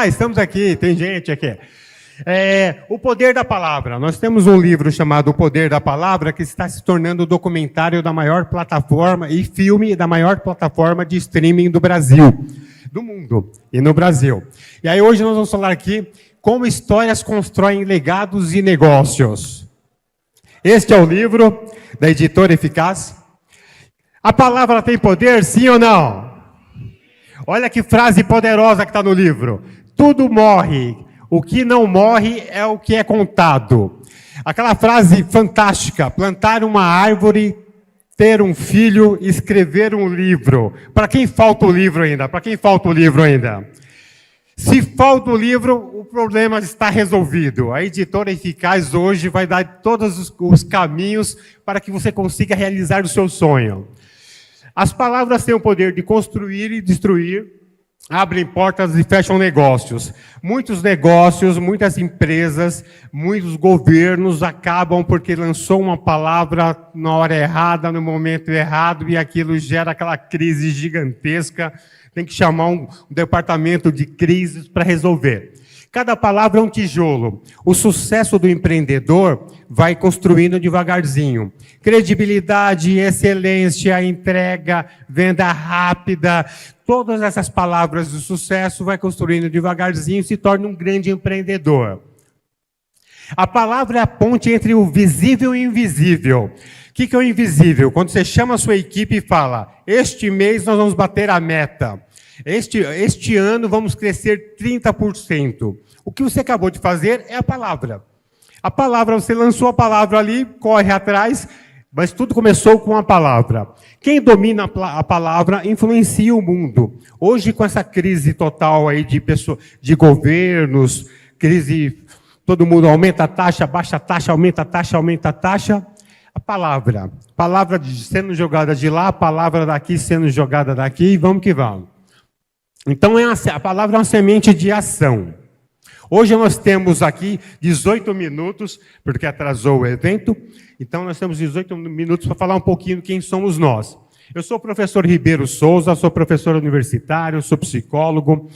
Estamos aqui, tem gente aqui. O Poder da Palavra. Nós temos um livro chamado O Poder da Palavra, que está se tornando o documentário da maior plataforma e filme da maior plataforma de streaming do Brasil, do mundo e no Brasil. E aí hoje nós vamos falar aqui como histórias constroem legados e negócios. Este é o livro da editora Eficaz. A palavra tem poder, sim ou não? Olha que frase poderosa que está no livro. Tudo morre. O que não morre é o que é contado. Aquela frase fantástica. Plantar uma árvore, ter um filho, escrever um livro. Para quem falta o livro ainda? Para quem falta o livro ainda? Se falta o livro, o problema está resolvido. A editora Eficaz hoje vai dar todos os caminhos para que você consiga realizar o seu sonho. As palavras têm o poder de construir e destruir, abrem portas e fecham negócios. Muitos negócios, muitas empresas, muitos governos acabam porque lançou uma palavra na hora errada, no momento errado, e aquilo gera aquela crise gigantesca. Tem que chamar um departamento de crises para resolver. Cada palavra é um tijolo. O sucesso do empreendedor vai construindo devagarzinho. Credibilidade, excelência, entrega, venda rápida, todas essas palavras de sucesso vai construindo devagarzinho e se torna um grande empreendedor. A palavra é a ponte entre o visível e o invisível. O que é o invisível? Quando você chama a sua equipe e fala, este mês nós vamos bater a meta. Este ano vamos crescer 30%. O que você acabou de fazer é a palavra. A palavra, você lançou a palavra ali, corre atrás, mas tudo começou com a palavra. Quem domina a palavra influencia o mundo. Hoje, com essa crise total aí de governos, crise, todo mundo aumenta a taxa, baixa a taxa, aumenta a taxa, aumenta a taxa. A palavra sendo jogada de lá, a palavra daqui sendo jogada daqui, e vamos que vamos. Então, a palavra é uma semente de ação. Hoje nós temos aqui 18 minutos, porque atrasou o evento. Então, nós temos 18 minutos para falar um pouquinho quem somos nós. Eu sou o professor Ribeiro Souza, sou professor universitário, sou psicólogo,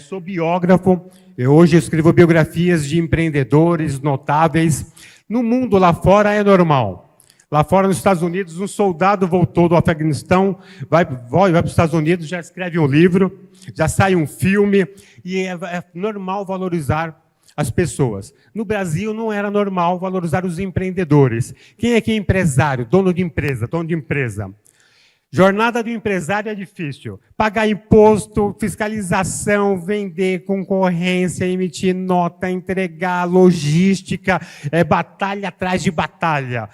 sou biógrafo. Hoje eu escrevo biografias de empreendedores notáveis. No mundo lá fora é normal. Lá fora, nos Estados Unidos, um soldado voltou do Afeganistão, vai para os Estados Unidos, já escreve um livro, já sai um filme, e é normal valorizar as pessoas. No Brasil, não era normal valorizar os empreendedores. Quem é que é empresário? Dono de empresa, Jornada do empresário é difícil. Pagar imposto, fiscalização, vender, concorrência, emitir nota, entregar, logística, batalha atrás de batalha.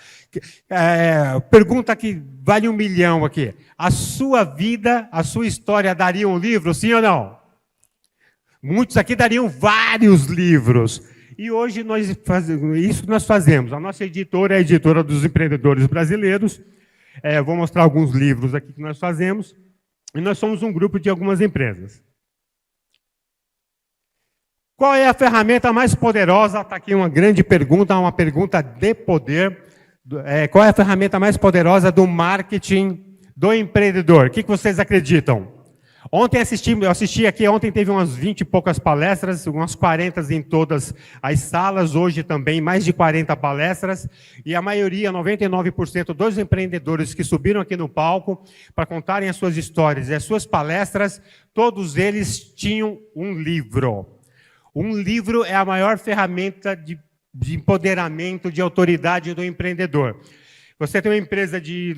Pergunta que vale 1 milhão aqui. A sua vida, a sua história daria um livro, sim ou não? Muitos aqui dariam vários livros. E hoje isso que nós fazemos. A nossa editora é a editora dos empreendedores brasileiros. Vou mostrar alguns livros aqui que nós fazemos. E nós somos um grupo de algumas empresas. Qual é a ferramenta mais poderosa? Está aqui uma grande pergunta, uma pergunta de poder. Qual é a ferramenta mais poderosa do marketing do empreendedor? O que vocês acreditam? Ontem eu assisti aqui, ontem teve umas 20 e poucas palestras, umas 40 em todas as salas, hoje também mais de 40 palestras, e a maioria, 99% dos empreendedores que subiram aqui no palco para contarem as suas histórias e as suas palestras, todos eles tinham um livro. Um livro é a maior ferramenta de empoderamento, de autoridade do empreendedor. Você tem uma empresa de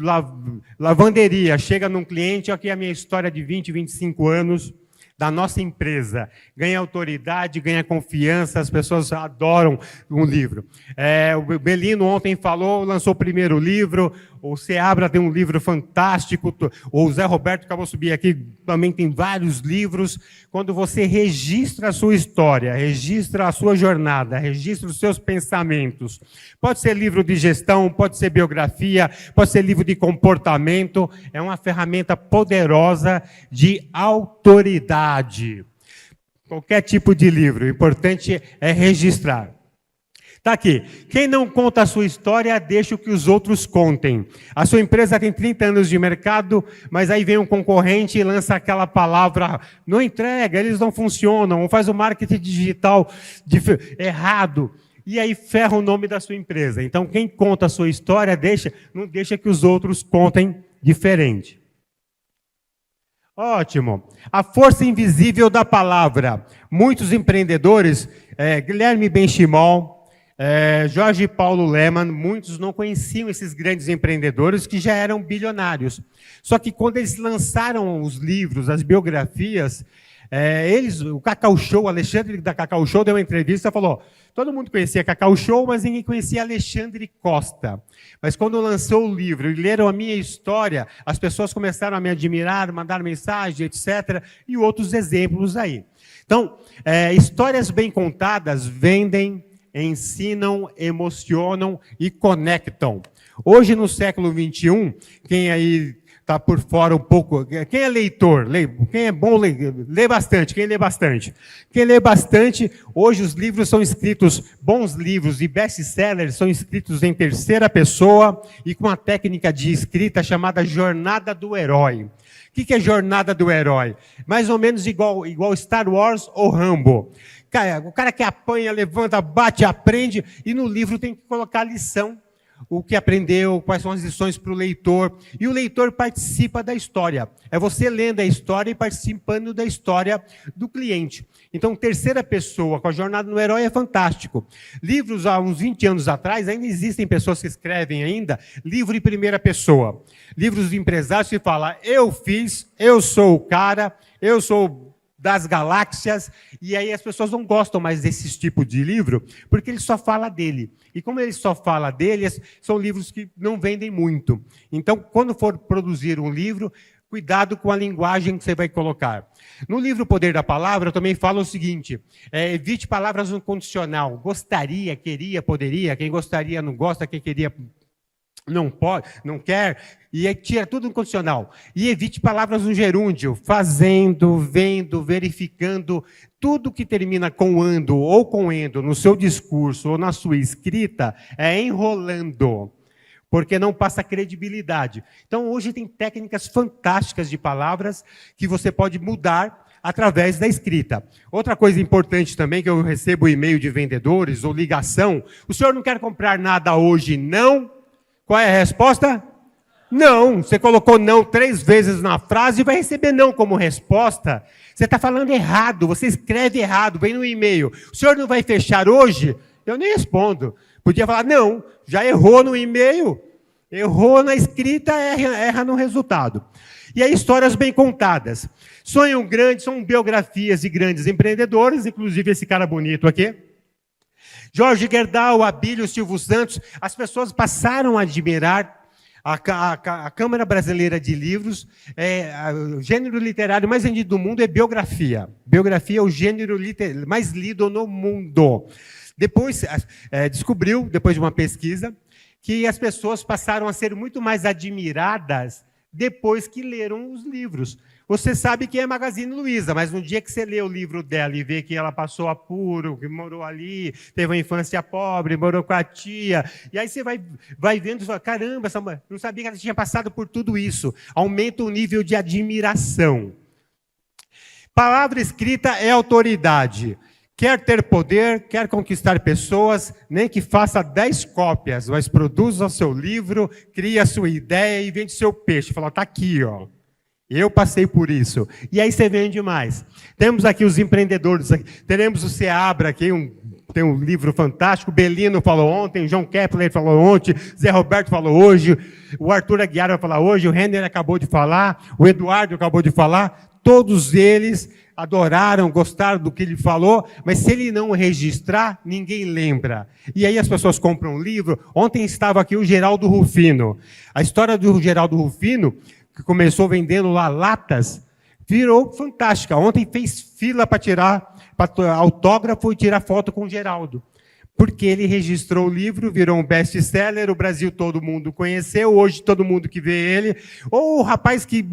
lavanderia, chega num cliente, aqui é a minha história de 20, 25 anos da nossa empresa. Ganha autoridade, ganha confiança, as pessoas adoram um livro. O Belino ontem lançou o primeiro livro, o Seabra tem um livro fantástico, o Zé Roberto acabou de subir aqui, também tem vários livros. Quando você registra a sua história, registra a sua jornada, registra os seus pensamentos, pode ser livro de gestão, pode ser biografia, pode ser livro de comportamento, é uma ferramenta poderosa de autoridade. Qualquer tipo de livro, o importante é registrar. Está aqui. Quem não conta a sua história, deixa que os outros contem. A sua empresa tem 30 anos de mercado, mas aí vem um concorrente e lança aquela palavra, não entrega, eles não funcionam, ou faz o marketing digital errado. E aí ferra o nome da sua empresa. Então, quem conta a sua história, não deixa que os outros contem diferente. Ótimo. A força invisível da palavra. Muitos empreendedores, Guilherme Benchimol, Jorge Paulo Lemann, muitos não conheciam esses grandes empreendedores que já eram bilionários. Só que quando eles lançaram os livros, as biografias, o Cacau Show, o Alexandre da Cacau Show deu uma entrevista e falou, todo mundo conhecia Cacau Show, mas ninguém conhecia Alexandre Costa. Mas quando lançou o livro e leram a minha história, as pessoas começaram a me admirar, mandar mensagem, etc. E outros exemplos aí. Então, histórias bem contadas vendem, ensinam, emocionam e conectam. Hoje, no século XXI, quem aí está por fora um pouco, quem é leitor, quem é bom, lê bastante, quem lê bastante. Quem lê bastante, hoje os livros são escritos, bons livros e best-sellers são escritos em terceira pessoa e com a técnica de escrita chamada Jornada do Herói. O que é Jornada do Herói? Mais ou menos igual Star Wars ou Rambo. O cara que apanha, levanta, bate, aprende, e no livro tem que colocar a lição, o que aprendeu, quais são as lições para o leitor, e o leitor participa da história. É você lendo a história e participando da história do cliente. Então, terceira pessoa, com a Jornada do Herói, é fantástico. Livros, há uns 20 anos atrás, ainda existem pessoas que escrevem ainda, livro em primeira pessoa. Livros de empresários que falam, eu fiz, eu sou o cara, eu sou das galáxias, e aí as pessoas não gostam mais desse tipo de livro, porque ele só fala dele. E como ele só fala dele, são livros que não vendem muito. Então, quando for produzir um livro, cuidado com a linguagem que você vai colocar. No livro Poder da Palavra, eu também falo o seguinte, evite palavras no condicional. Gostaria, queria, poderia, quem gostaria não gosta, quem queria não pode, não quer, e aí tira tudo no condicional. E evite palavras no gerúndio, fazendo, vendo, verificando, tudo que termina com ando ou com endo no seu discurso ou na sua escrita é enrolando, porque não passa credibilidade. Então, hoje tem técnicas fantásticas de palavras que você pode mudar através da escrita. Outra coisa importante também, que eu recebo e-mail de vendedores ou ligação, o senhor não quer comprar nada hoje, não? Qual é a resposta? Não. Você colocou não 3 vezes na frase e vai receber não como resposta. Você está falando errado, você escreve errado, vem no e-mail. O senhor não vai fechar hoje? Eu nem respondo. Podia falar, não, já errou no e-mail, errou na escrita, erra no resultado. E aí, histórias bem contadas. Sonham grande, são biografias de grandes empreendedores, inclusive esse cara bonito aqui. Jorge Gerdau, Abílio Silvio Santos, as pessoas passaram a admirar a Câmara Brasileira de Livros. O gênero literário mais vendido do mundo é biografia. Biografia é o gênero mais lido no mundo. Depois, descobriu, depois de uma pesquisa, que as pessoas passaram a ser muito mais admiradas depois que leram os livros. Você sabe que é Magazine Luiza, mas no dia que você lê o livro dela e vê que ela passou apuro, que morou ali, teve uma infância pobre, morou com a tia, e aí você vai vendo e fala, caramba, essa mulher, não sabia que ela tinha passado por tudo isso. Aumenta o nível de admiração. Palavra escrita é autoridade. Quer ter poder, quer conquistar pessoas, nem que faça 10 cópias, mas produza o seu livro, cria a sua ideia e vende seu peixe. Fala, está aqui, ó. Eu passei por isso. E aí você vende mais. Temos aqui os empreendedores. Teremos o Seabra aqui, tem um livro fantástico. O Belino falou ontem, o João Kepler falou ontem, Zé Roberto falou hoje, o Arthur Aguiar vai falar hoje, o Renner acabou de falar, o Eduardo acabou de falar. Todos eles adoraram, gostaram do que ele falou, mas se ele não registrar, ninguém lembra. E aí as pessoas compram um livro. Ontem estava aqui o Geraldo Rufino. A história do Geraldo Rufino, que começou vendendo lá latas, virou fantástica. Ontem fez fila para tirar autógrafo e tirar foto com o Geraldo. Porque ele registrou o livro, virou um best-seller, o Brasil todo mundo conheceu, hoje todo mundo que vê ele. Ou o rapaz que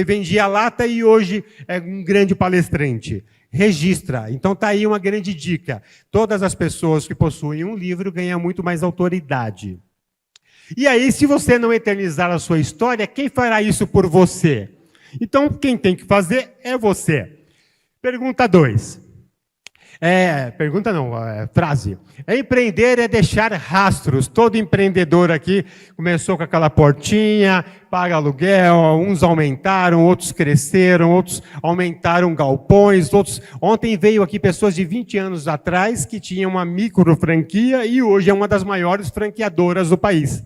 vendia lata e hoje é um grande palestrante. registra. Então está aí uma grande dica. Todas as pessoas que possuem um livro ganham muito mais autoridade. E aí, se você não eternizar a sua história, quem fará isso por você? Então, quem tem que fazer é você. Pergunta 2. Frase. Empreender é deixar rastros. Todo empreendedor aqui começou com aquela portinha, paga aluguel, uns aumentaram, outros cresceram, outros aumentaram galpões, outros... Ontem veio aqui pessoas de 20 anos atrás que tinham uma micro franquia e hoje é uma das maiores franqueadoras do país.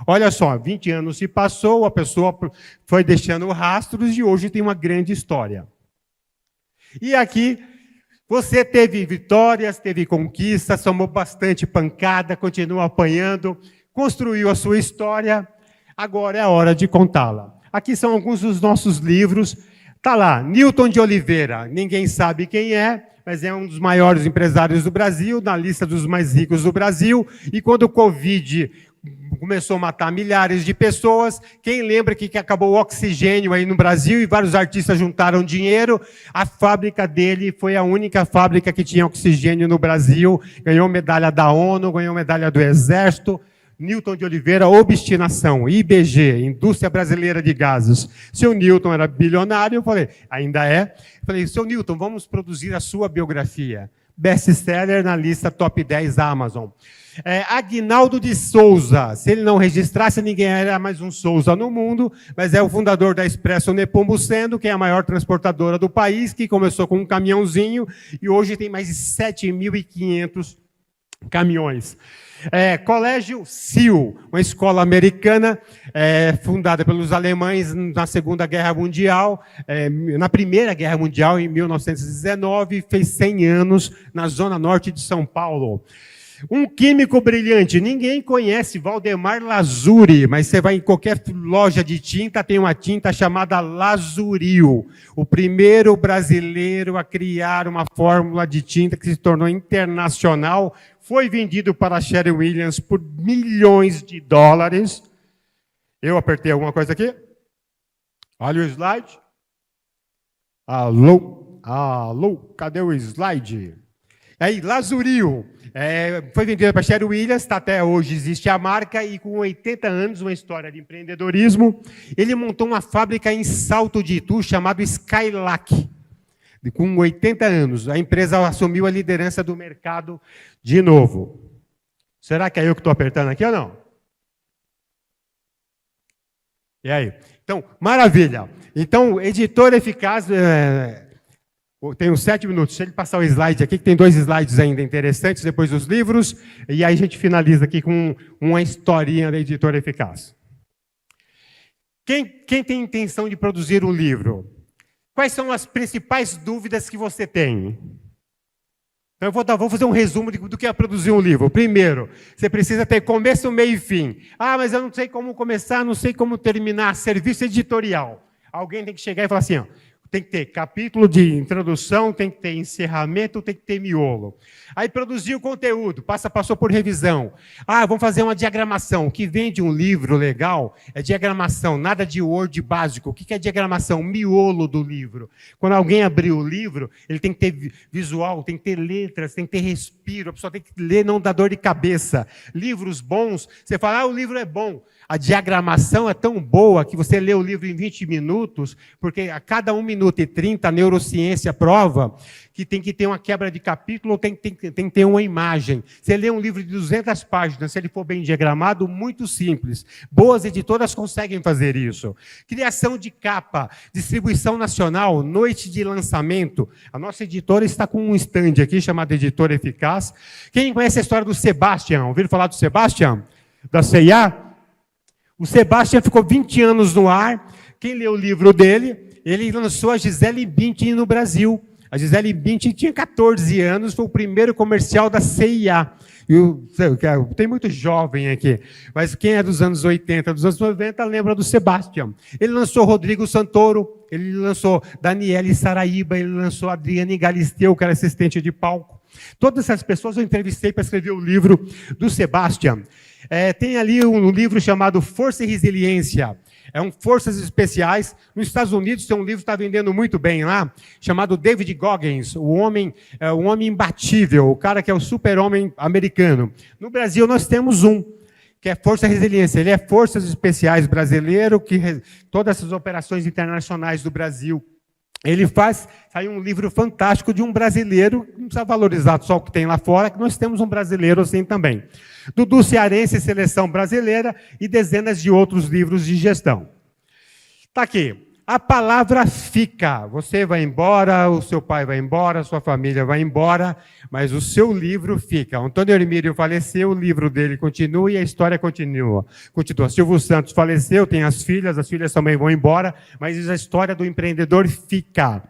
Olha só, 20 anos se passou, a pessoa foi deixando rastros e hoje tem uma grande história. E aqui... Você teve vitórias, teve conquistas, tomou bastante pancada, continua apanhando, construiu a sua história, agora é a hora de contá-la. Aqui são alguns dos nossos livros. Está lá, Newton de Oliveira, ninguém sabe quem é, mas é um dos maiores empresários do Brasil, na lista dos mais ricos do Brasil, e quando o Covid começou a matar milhares de pessoas, quem lembra que acabou o oxigênio aí no Brasil e vários artistas juntaram dinheiro, a fábrica dele foi a única fábrica que tinha oxigênio no Brasil, ganhou medalha da ONU, ganhou medalha do Exército. Newton de Oliveira, obstinação, IBG, Indústria Brasileira de Gases. Seu Newton era bilionário, eu falei, ainda é? Eu falei, seu Newton, vamos produzir a sua biografia. Best-seller na lista top 10 da Amazon. Aguinaldo de Souza, se ele não registrasse, ninguém era mais um Souza no mundo, mas é o fundador da Expresso Nepomuceno, que é a maior transportadora do país, que começou com um caminhãozinho e hoje tem mais de 7.500 caminhões. Colégio SEAL, uma escola americana fundada pelos alemães na Segunda Guerra Mundial, na Primeira Guerra Mundial, em 1919, fez 100 anos na zona norte de São Paulo. Um químico brilhante, ninguém conhece Valdemar Lazuri, mas você vai em qualquer loja de tinta, tem uma tinta chamada Lazuril, o primeiro brasileiro a criar uma fórmula de tinta que se tornou internacional, foi vendido para a Sherwin-Williams por milhões de dólares. Eu apertei alguma coisa aqui? Olha o slide. Alô, cadê o slide? Aí, Lazuril, foi vendida para a Sherwin-Williams, até hoje existe a marca, e com 80 anos, uma história de empreendedorismo, ele montou uma fábrica em Salto de Itu, chamada Skylac. Com 80 anos, a empresa assumiu a liderança do mercado de novo. Será que é eu que estou apertando aqui ou não? E aí? Então, maravilha. Então, editor eficaz... Tem uns 7 minutos. Se ele passar o slide aqui, que tem 2 slides ainda interessantes, depois dos livros, e aí a gente finaliza aqui com uma historinha da editora eficaz. Quem tem intenção de produzir um livro? Quais são as principais dúvidas que você tem? Então, eu vou fazer um resumo do que é produzir um livro. Primeiro, você precisa ter começo, meio e fim. Ah, mas eu não sei como começar, não sei como terminar. Serviço editorial. Alguém tem que chegar e falar assim, ó, tem que ter capítulo de introdução, tem que ter encerramento, tem que ter miolo. Aí produziu o conteúdo, passou por revisão. Ah, vamos fazer uma diagramação. O que vende um livro legal é diagramação, nada de Word básico. O que é diagramação? Miolo do livro. Quando alguém abrir o livro, ele tem que ter visual, tem que ter letras, tem que ter respiro, a pessoa tem que ler, não dá dor de cabeça. Livros bons, você fala, o livro é bom. A diagramação é tão boa que você lê o livro em 20 minutos, porque a cada 1 minuto e 30, a neurociência prova que tem que ter uma quebra de capítulo ou tem que ter uma imagem. Você lê um livro de 200 páginas, se ele for bem diagramado, muito simples. Boas editoras conseguem fazer isso. Criação de capa, distribuição nacional, noite de lançamento. A nossa editora está com um stand aqui, chamado Editora Eficaz. Quem conhece a história do Sebastian? Ouviram falar do Sebastian? Da C&A? O Sebastian ficou 20 anos no ar. Quem leu o livro dele, ele lançou a Gisele Bündchen no Brasil. A Gisele Bündchen tinha 14 anos, foi o primeiro comercial da C&A. Tem muito jovem aqui, mas quem é dos anos 80, dos anos 90, lembra do Sebastian. Ele lançou Rodrigo Santoro, ele lançou Daniele Saraíba, ele lançou Adriane Galisteu, que era assistente de palco. Todas essas pessoas eu entrevistei para escrever o livro do Sebastian. Tem ali um livro chamado Força e Resiliência. É um Forças Especiais. Nos Estados Unidos tem um livro que está vendendo muito bem lá, chamado David Goggins, o homem imbatível, o cara que é o super-homem americano. No Brasil nós temos um, que é Força Resiliência. Ele é Forças Especiais brasileiro, que todas essas operações internacionais do Brasil ele faz. Saiu um livro fantástico de um brasileiro, não precisa valorizar só o que tem lá fora, que nós temos um brasileiro assim também. Dudu Cearense, Seleção Brasileira e dezenas de outros livros de gestão. Está aqui. A palavra fica. Você vai embora, o seu pai vai embora, a sua família vai embora, mas o seu livro fica. Antônio Hermílio faleceu, o livro dele continua e a história continua. Silvio Santos faleceu, tem as filhas também vão embora, mas a história do empreendedor fica.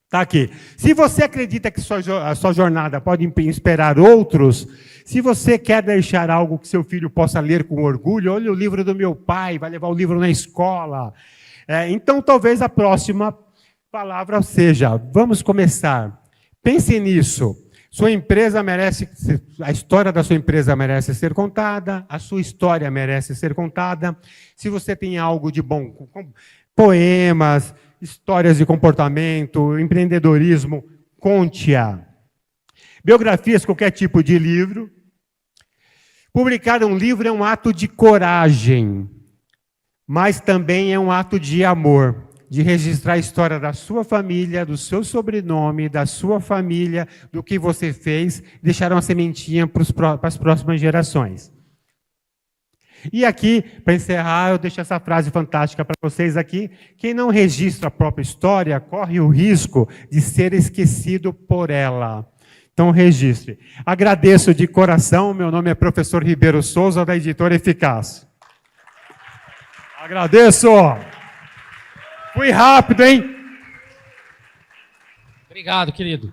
Está aqui. Se você acredita que a sua jornada pode inspirar outros, se você quer deixar algo que seu filho possa ler com orgulho, olha o livro do meu pai, vai levar o livro na escola. Então, talvez a próxima palavra seja, vamos começar. Pense nisso. Sua empresa merece, a história da sua empresa merece ser contada, a sua história merece ser contada. Se você tem algo de bom, poemas, histórias de comportamento, empreendedorismo, conte-a. Biografias, qualquer tipo de livro. Publicar um livro é um ato de coragem, mas também é um ato de amor, de registrar a história da sua família, do seu sobrenome, da sua família, do que você fez, deixar uma sementinha para as próximas gerações. E aqui, para encerrar, eu deixo essa frase fantástica para vocês aqui. Quem não registra a própria história, corre o risco de ser esquecido por ela. Então, registre. Agradeço de coração, meu nome é professor Ribeiro Souza, da Editora Eficaz. Agradeço. Fui rápido, hein? Obrigado, querido.